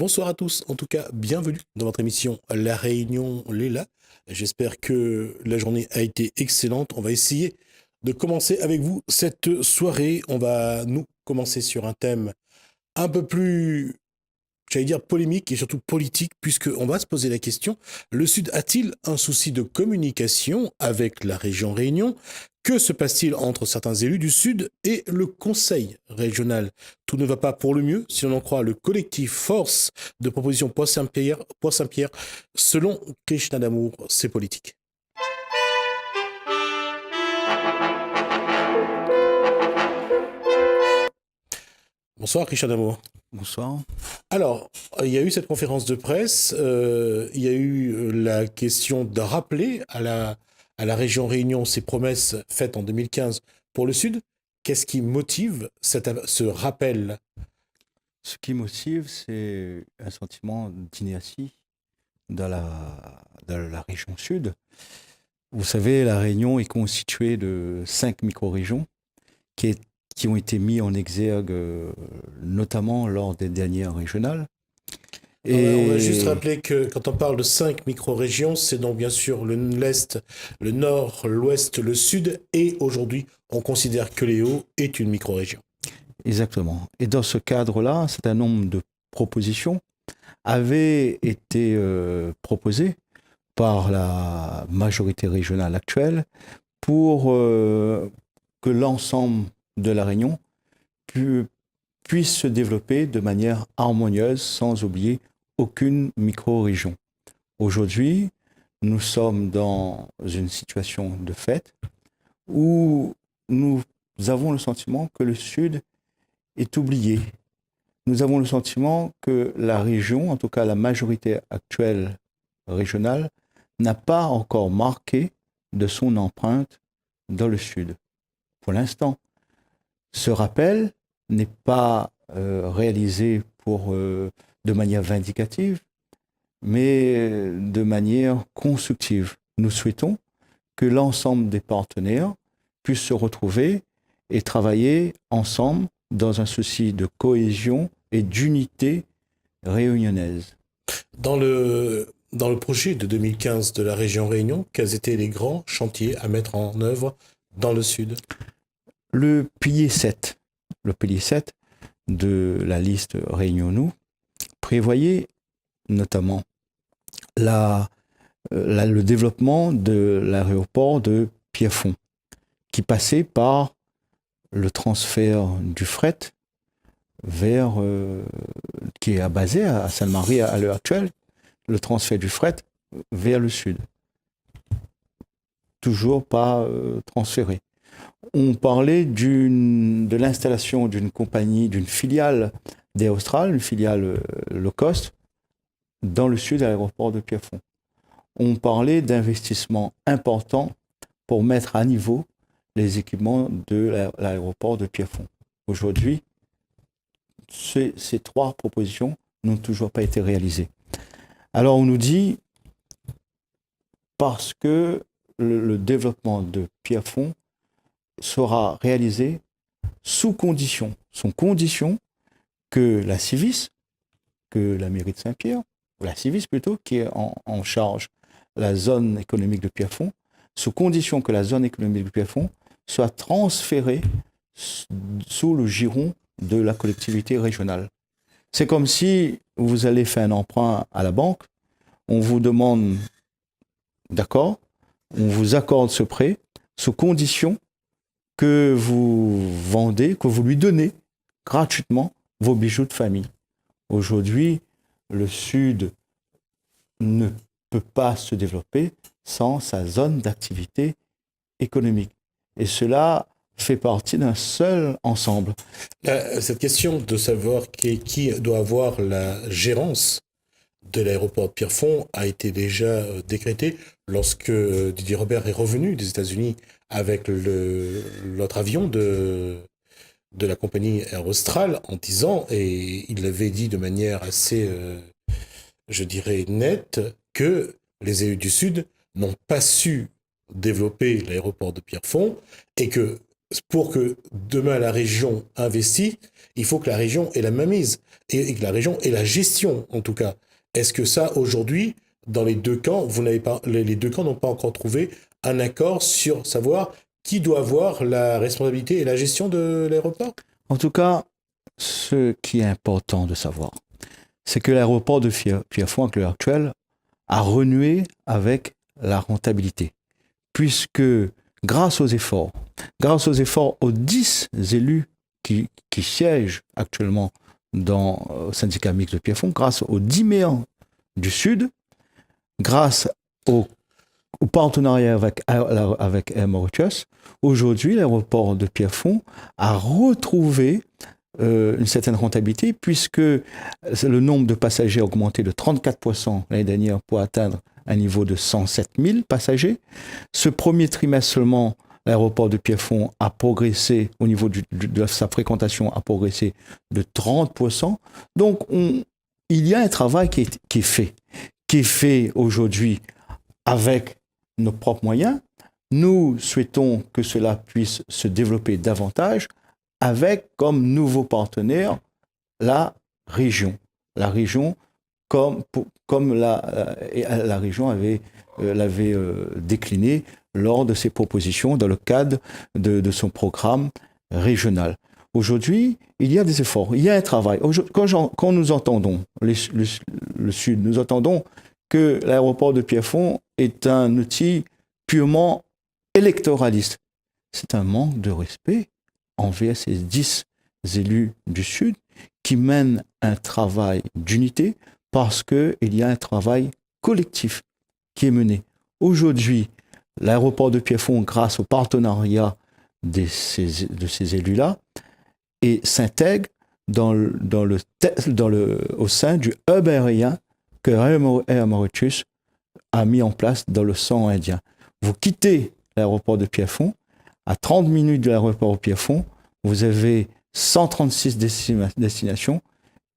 Bonsoir à tous, en tout cas, bienvenue dans votre émission La Réunion Léla. J'espère que la journée a été excellente. On va essayer de commencer avec vous cette soirée. On va nous commencer sur un thème un peu plus, j'allais dire polémique et surtout politique, puisqu'on va se poser la question, le Sud a-t-il un souci de communication avec la région Réunion? Que se passe-t-il entre certains élus du Sud et le Conseil régional? Tout ne va pas pour le mieux, si l'on en croit le collectif Force de proposition Poix-Saint-Pierre, selon Krishna Damour, c'est politique. Bonsoir Krishna Damour. Bonsoir. Alors, il y a eu cette conférence de presse, il y a eu la question de rappeler à la région Réunion ses promesses faites en 2015 pour le Sud. Qu'est-ce qui motive ce rappel? Ce qui motive, c'est un sentiment d'inertie dans la région sud. Vous savez, la Réunion est constituée de 5 micro-régions qui ont été mis en exergue notamment lors des dernières régionales. On va juste rappeler que quand on parle de 5 micro-régions, c'est donc bien sûr l'Est, le Nord, l'Ouest, le Sud, et aujourd'hui, on considère que les Hauts est une micro-région. Exactement. Et dans ce cadre-là, un certain nombre de propositions avaient été proposées par la majorité régionale actuelle pour que l'ensemble de la Réunion puisse se développer de manière harmonieuse sans oublier aucune micro-région. Aujourd'hui, nous sommes dans une situation de fait où nous avons le sentiment que le Sud est oublié. Nous avons le sentiment que la région, en tout cas la majorité actuelle régionale, n'a pas encore marqué de son empreinte dans le Sud. Pour l'instant, ce rappel n'est pas réalisé de manière vindicative, mais de manière constructive. Nous souhaitons que l'ensemble des partenaires puissent se retrouver et travailler ensemble dans un souci de cohésion et d'unité réunionnaise. Dans le projet de 2015 de la région Réunion, quels étaient les grands chantiers à mettre en œuvre dans le Sud? Le pilier 7 de la liste Réunion-Nous prévoyait notamment le développement de l'aéroport de Pierrefonds, qui passait par le transfert du fret qui est basé à Sainte-Marie à l'heure actuelle, le transfert du fret vers le sud. Toujours pas transféré. On parlait de l'installation d'une compagnie, d'une filiale d'Air Austral, une filiale low cost, dans le sud à l'aéroport de Pierrefonds. On parlait d'investissements importants pour mettre à niveau les équipements de l'aéroport de Pierrefonds. Aujourd'hui, ces 3 propositions n'ont toujours pas été réalisées. Alors on nous dit, parce que le développement de Pierrefonds sera réalisé sous condition que la Civis, que la mairie de Saint-Pierre, ou la Civis plutôt, qui est en charge la zone économique de Pierrefonds, sous condition que la zone économique de Pierrefonds soit transférée sous le giron de la collectivité régionale. C'est comme si vous allez faire un emprunt à la banque, on vous demande, d'accord, on vous accorde ce prêt sous condition que vous vendez, que vous lui donnez gratuitement vos bijoux de famille. Aujourd'hui, le Sud ne peut pas se développer sans sa zone d'activité économique. Et cela fait partie d'un seul ensemble. Cette question de savoir qui doit avoir la gérance de l'aéroport de Pierrefonds a été déjà décrétée lorsque Didier Robert est revenu des États-Unis avec l'autre avion de la compagnie Air Austral en disant, et il l'avait dit de manière assez, je dirais, nette, que les élus du Sud n'ont pas su développer l'aéroport de Pierrefonds et que pour que demain la région investisse, il faut que la région ait la mainmise et que la région ait la gestion, en tout cas. Est-ce que ça, aujourd'hui, dans les deux camps, vous n'avez pas, les deux camps n'ont pas encore trouvé un accord sur savoir qui doit avoir la responsabilité et la gestion de l'aéroport? En tout cas, ce qui est important de savoir, c'est que l'aéroport de Pierrefonds, à l'heure actuelle, a renoué avec la rentabilité. Puisque grâce aux efforts aux 10 élus qui siègent actuellement dans le syndicat mixte de Pierrefonds, grâce aux 10 maires du Sud, grâce au partenariat avec Air Mauritius, aujourd'hui, l'aéroport de Pierrefonds a retrouvé une certaine rentabilité puisque le nombre de passagers a augmenté de 34% l'année dernière pour atteindre un niveau de 107 000 passagers. Ce premier trimestre seulement, l'aéroport de Pierrefonds a progressé au niveau de sa fréquentation, a progressé de 30%. Donc, il y a un travail qui est fait aujourd'hui avec nos propres moyens. Nous souhaitons que cela puisse se développer davantage avec comme nouveau partenaire la région. La région, comme la région l'avait décliné lors de ses propositions dans le cadre de son programme régional. Aujourd'hui, il y a des efforts, il y a un travail. Quand nous entendons le Sud, nous entendons que l'aéroport de Pierrefonds est un outil purement électoraliste. C'est un manque de respect envers ces 10 élus du Sud qui mènent un travail d'unité parce qu'il y a un travail collectif qui est mené. Aujourd'hui, l'aéroport de Pierrefonds, grâce au partenariat de ces élus-là, s'intègre au sein du hub aérien que Air Mauritius a mis en place dans le sang indien. Vous quittez l'aéroport de Pierrefonds, à 30 minutes de l'aéroport de Pierrefonds, vous avez 136 destinations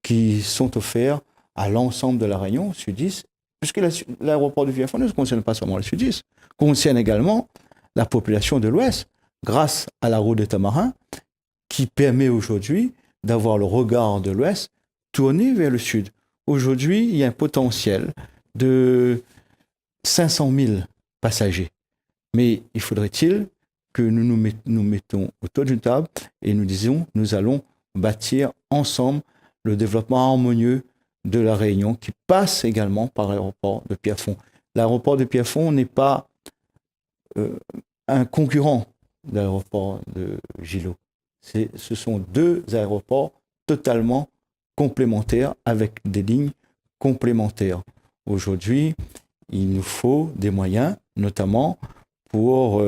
qui sont offertes à l'ensemble de la Réunion, Sud-Est, puisque l'aéroport de Pierrefonds ne concerne pas seulement le Sud-Est, concerne également la population de l'Ouest, grâce à la route de Tamarin, qui permet aujourd'hui d'avoir le regard de l'Ouest tourné vers le Sud. Aujourd'hui, il y a un potentiel de 500 000 passagers. Mais il faudrait-il que nous mettons autour d'une table et nous disions, nous allons bâtir ensemble le développement harmonieux de la Réunion qui passe également par l'aéroport de Pierrefonds. L'aéroport de Pierrefonds n'est pas un concurrent de l'aéroport de Gillot. Ce sont deux aéroports totalement complémentaires avec des lignes complémentaires. Aujourd'hui, il nous faut des moyens, notamment pour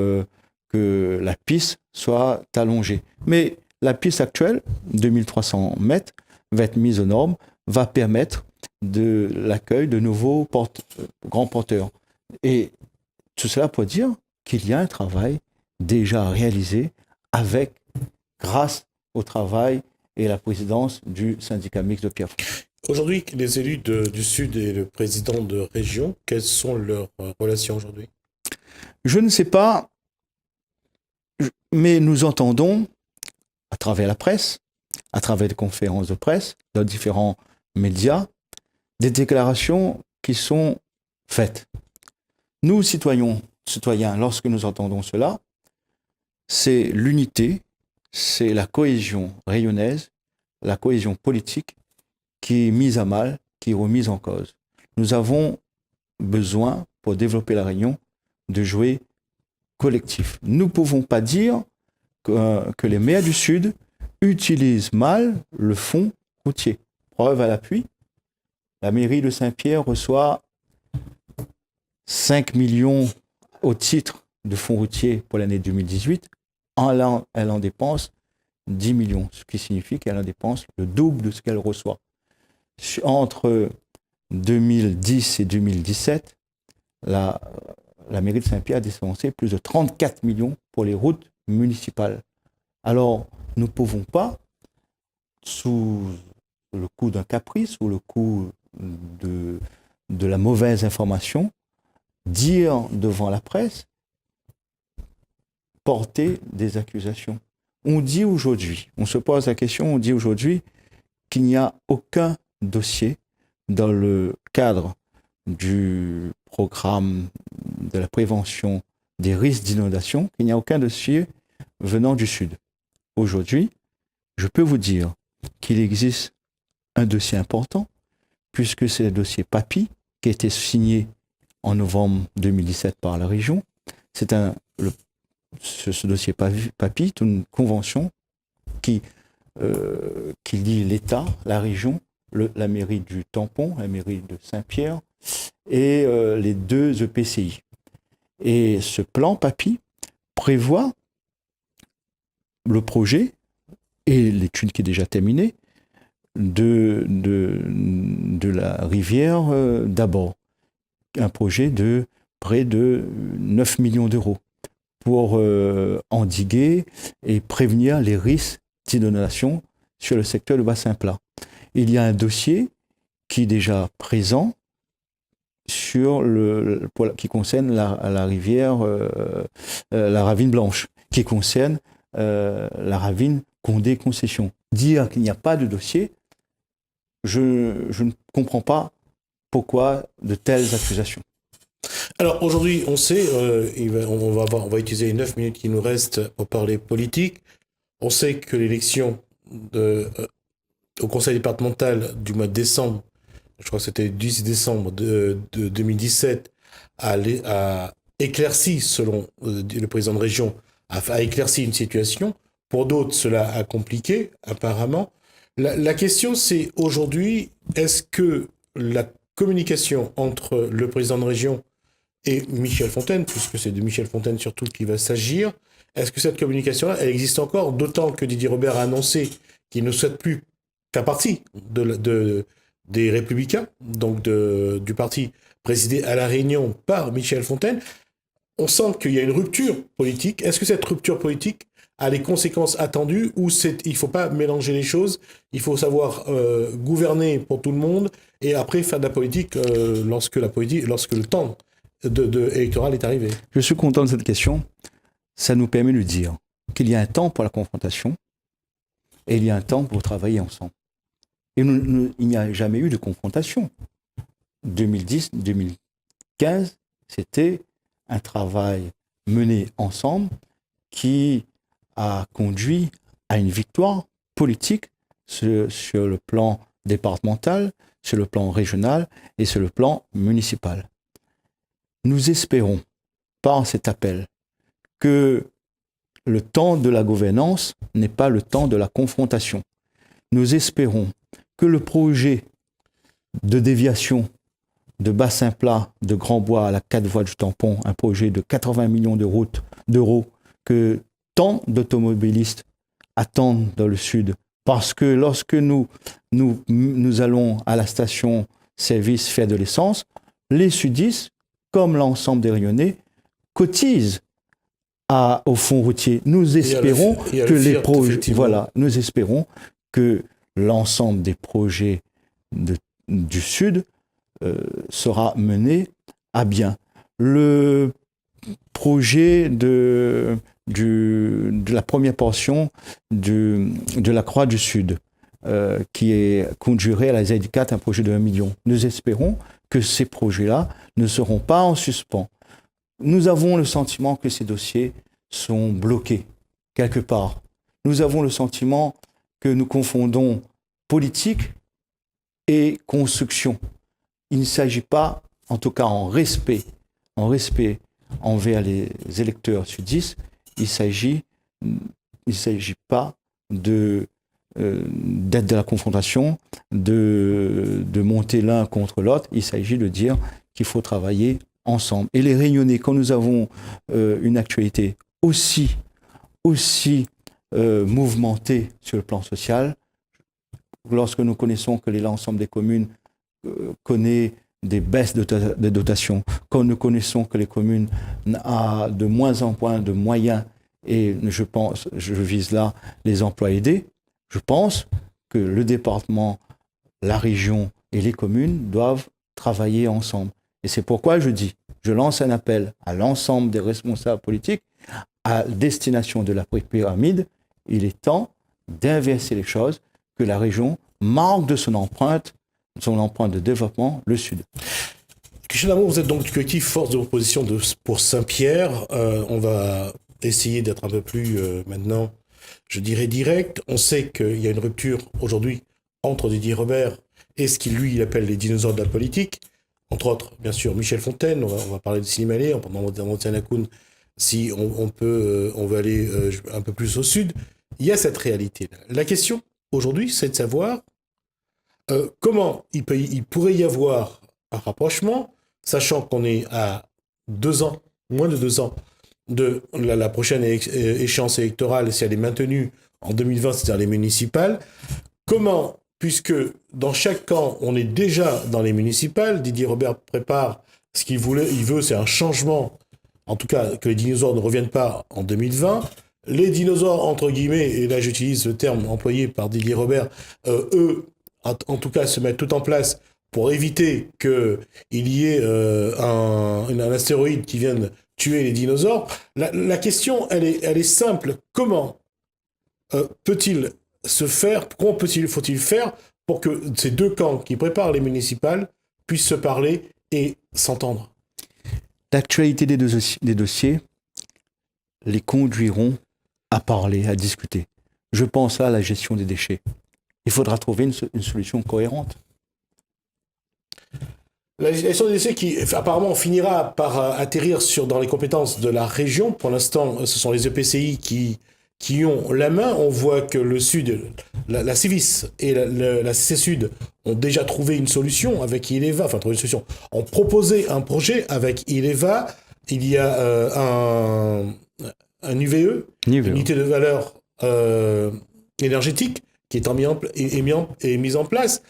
que la piste soit allongée. Mais la piste actuelle, 2300 mètres, va être mise aux normes, va permettre de l'accueil de nouveaux grands porteurs. Et tout cela pour dire qu'il y a un travail déjà réalisé grâce au travail et la présidence du syndicat mixte de Pierrefonds. Aujourd'hui, les élus du Sud et le président de région, quelles sont leurs relations aujourd'hui? Je ne sais pas, mais nous entendons à travers la presse, à travers des conférences de presse, dans différents médias, des déclarations qui sont faites. Nous, citoyens, lorsque nous entendons cela, c'est l'unité, c'est la cohésion rayonnaise, la cohésion politique qui est mise à mal, qui est remise en cause. Nous avons besoin, pour développer la Réunion, de jouer collectif. Nous ne pouvons pas dire que les maires du Sud utilisent mal le fonds routier. Preuve à l'appui, la mairie de Saint-Pierre reçoit 5 millions au titre de fonds routiers pour l'année 2018. Elle en dépense 10 millions, ce qui signifie qu'elle en dépense le double de ce qu'elle reçoit. Entre 2010 et 2017, la mairie de Saint-Pierre a dépensé plus de 34 millions pour les routes municipales. Alors, nous ne pouvons pas, sous le coup d'un caprice ou le coup de la mauvaise information, dire devant la presse porter des accusations. On dit aujourd'hui, on se pose la question, on dit aujourd'hui qu'il n'y a aucun dossier dans le cadre du programme de la prévention des risques d'inondation, qu'il n'y a aucun dossier venant du Sud. Aujourd'hui, je peux vous dire qu'il existe un dossier important, puisque c'est le dossier PAPI, qui a été signé en novembre 2017 par la région. Ce dossier PAPI est une convention qui lie l'État, la région, la mairie du Tampon, la mairie de Saint-Pierre et les deux EPCI. Et ce plan PAPI prévoit le projet et l'étude qui est déjà terminée de la rivière d'abord. Un projet de près de 9 millions d'euros pour endiguer et prévenir les risques d'inondation sur le secteur du bassin plat. Il y a un dossier qui est déjà présent qui concerne la rivière, la ravine Blanche, qui concerne la ravine Condé-Concession. Dire qu'il n'y a pas de dossier, je ne comprends pas pourquoi de telles accusations. Alors aujourd'hui, on sait, on va utiliser les 9 minutes qui nous restent pour parler politique. On sait que l'élection au conseil départemental du mois de décembre, je crois que c'était le 10 décembre de 2017, a éclairci, selon le président de région, a éclairci une situation. Pour d'autres, cela a compliqué, apparemment. La question, c'est aujourd'hui, est-ce que la communication entre le président de région et Michel Fontaine, puisque c'est de Michel Fontaine surtout qu'il va s'agir, est-ce que cette communication-là, elle existe encore, d'autant que Didier Robert a annoncé qu'il ne souhaite plus faire partie des Républicains, donc du parti présidé à La Réunion par Michel Fontaine. On sent qu'il y a une rupture politique. Est-ce que cette rupture politique a les conséquences attendues ou il ne faut pas mélanger les choses, il faut savoir gouverner pour tout le monde et après faire de la politique lorsque le temps électoral est arrivé? Je suis content de cette question. Ça nous permet de dire qu'il y a un temps pour la confrontation et il y a un temps pour travailler ensemble. Et il n'y a jamais eu de confrontation. 2010-2015, c'était un travail mené ensemble qui a conduit à une victoire politique sur le plan départemental, sur le plan régional et sur le plan municipal. Nous espérons, par cet appel, que le temps de la gouvernance n'est pas le temps de la confrontation. Nous espérons que le projet de déviation de bassin plat de Grand Bois à la 4 voies du Tampon, un projet de 80 millions d'euros que tant d'automobilistes attendent dans le sud, parce que lorsque nous allons à la station-service faire de l'essence, les sudistes, comme l'ensemble des Réunionnais, cotisent au fonds routier. Nous espérons que les projets, nous espérons que l'ensemble des projets du Sud sera mené à bien. Le projet de la première portion de la Croix du Sud, qui conduirait à la ZI4, un projet de 1 million. Nous espérons que ces projets-là ne seront pas en suspens. Nous avons le sentiment que ces dossiers sont bloqués quelque part. Nous avons le sentiment que nous confondons politique et construction. Il ne s'agit pas, en tout cas en respect envers les électeurs sudistes, il ne s'agit pas d'être de la confrontation, de monter l'un contre l'autre. Il s'agit de dire qu'il faut travailler ensemble. Et les Réunionnais, quand nous avons une actualité aussi mouvementée sur le plan social, lorsque nous connaissons que l'ensemble des communes connaît des baisses de dotations, quand nous connaissons que les communes ont de moins en moins de moyens, et je vise là les emplois aidés, je pense que le département, la région et les communes doivent travailler ensemble. Et c'est pourquoi je lance un appel à l'ensemble des responsables politiques à destination de la pyramide, il est temps d'inverser les choses, que la région manque de son empreinte de développement, le Sud. Christian Lamour, vous êtes donc du collectif Force de proposition pour Saint-Pierre. On va essayer d'être un peu plus maintenant, je dirais, direct. On sait qu'il y a une rupture aujourd'hui entre Didier Robert et ce qu'il, lui, il appelle les dinosaures de la politique. Entre autres, bien sûr, Michel Fontaine, on va parler de Slimani, on va monter un Akoun, si on veut aller un peu plus au sud. Il y a cette réalité. La question, aujourd'hui, c'est de savoir comment il pourrait y avoir un rapprochement, sachant qu'on est à 2 ans, moins de 2 ans, de la prochaine échéance électorale, si elle est maintenue en 2020, c'est-à-dire les municipales. Comment, puisque dans chaque camp, on est déjà dans les municipales, Didier Robert prépare ce qu'il veut, c'est un changement, en tout cas que les dinosaures ne reviennent pas en 2020. Les dinosaures, entre guillemets, et là j'utilise le terme employé par Didier Robert, eux, en tout cas, se mettent tout en place pour éviter qu'il y ait un astéroïde qui vienne tuer les dinosaures. La question, elle est simple. Comment peut-il se faire, comment faut-il faire pour que ces deux camps qui préparent les municipales puissent se parler et s'entendre? L'actualité des dossiers les conduiront à parler, à discuter. Je pense à la gestion des déchets. Il faudra trouver une solution cohérente. La gestion des déchets qui apparemment finira par atterrir dans les compétences de la région. Pour l'instant, ce sont les EPCI qui ont la main. On voit que le Sud, la Civis et la CC Sud ont déjà trouvé une solution avec Ileva, enfin trouvé une solution, ont proposé un projet avec Ileva. Il y a un UVE, une unité de valeur énergétique, qui est mise en place.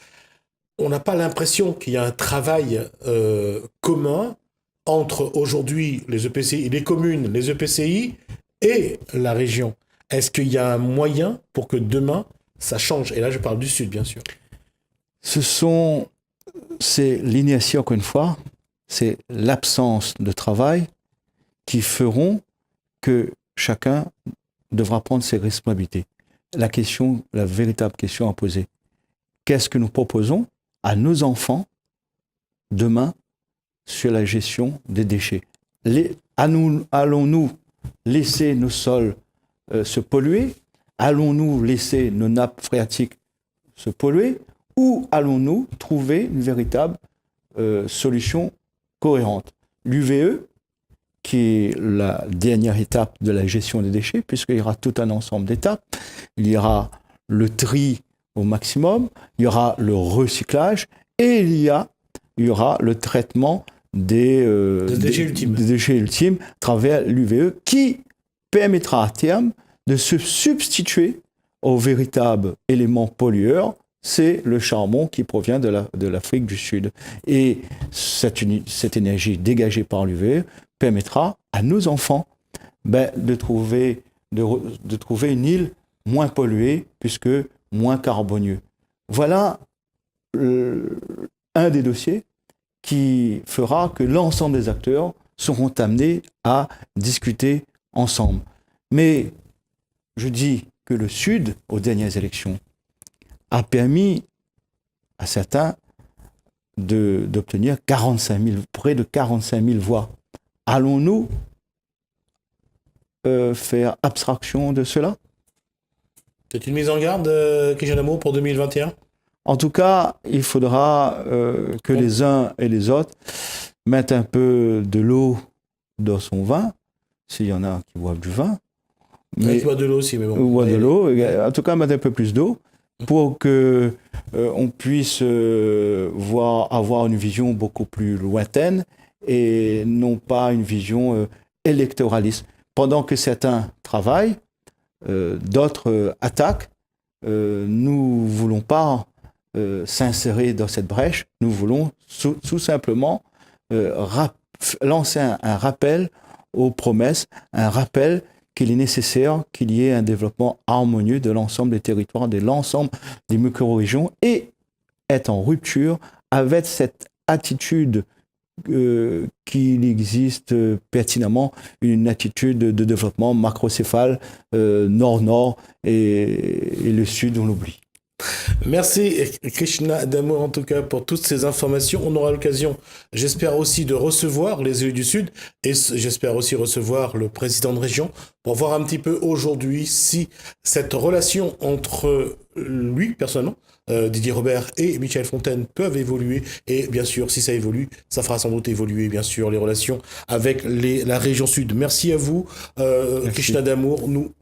On n'a pas l'impression qu'il y a un travail commun entre aujourd'hui les EPCI, les communes, les EPCI et la région. Est-ce qu'il y a un moyen pour que demain, ça change? Et là, je parle du Sud, bien sûr. C'est l'inertie, encore une fois, c'est l'absence de travail qui feront que chacun devra prendre ses responsabilités. La véritable question à poser, qu'est-ce que nous proposons à nos enfants demain sur la gestion des déchets? Allons-nous laisser nos sols se polluer? Allons-nous laisser nos nappes phréatiques se polluer? Ou allons-nous trouver une véritable solution cohérente? L'UVE, qui est la dernière étape de la gestion des déchets, puisqu'il y aura tout un ensemble d'étapes. Il y aura le tri au maximum, il y aura le recyclage et il y aura le traitement des déchets ultimes à travers l'UVE, qui permettra à terme de se substituer au véritable élément pollueur, c'est le charbon qui provient de l'Afrique du Sud. Et cette énergie dégagée par l'UVE permettra à nos enfants de trouver une île moins polluée, puisque moins carbonieux. Voilà un des dossiers qui fera que l'ensemble des acteurs seront amenés à discuter ensemble. Mais je dis que le Sud, aux dernières élections, a permis à certains d'obtenir près de 45 000 voix. Allons-nous faire abstraction de cela? C'est une mise en garde, Christian Lamour, pour 2021? En tout cas, il faudra que les uns et les autres mettent un peu de l'eau dans son vin, s'il y en a qui boivent du vin. Mais qui boivent de l'eau aussi, mais bon. Ou de l'eau, en tout cas, mettre un peu plus d'eau pour que on puisse avoir une vision beaucoup plus lointaine et non pas une vision électoraliste. Pendant que certains travaillent, d'autres attaquent. Nous ne voulons pas s'insérer dans cette brèche. Nous voulons tout simplement lancer un rappel aux promesses, un rappel qu'il est nécessaire qu'il y ait un développement harmonieux de l'ensemble des territoires, de l'ensemble des micro-régions, et être en rupture avec cette attitude qu'il existe pertinemment une attitude de développement macrocéphale, nord-nord, et le sud, on l'oublie. Merci Krishna Damour en tout cas pour toutes ces informations. On aura l'occasion, j'espère aussi, de recevoir les élus du Sud et j'espère aussi recevoir le président de région pour voir un petit peu aujourd'hui si cette relation entre lui personnellement, Didier Robert et Michel Fontaine peuvent évoluer et bien sûr si ça évolue, ça fera sans doute évoluer bien sûr les relations avec la région Sud. Merci à vous Krishna Damour. Nous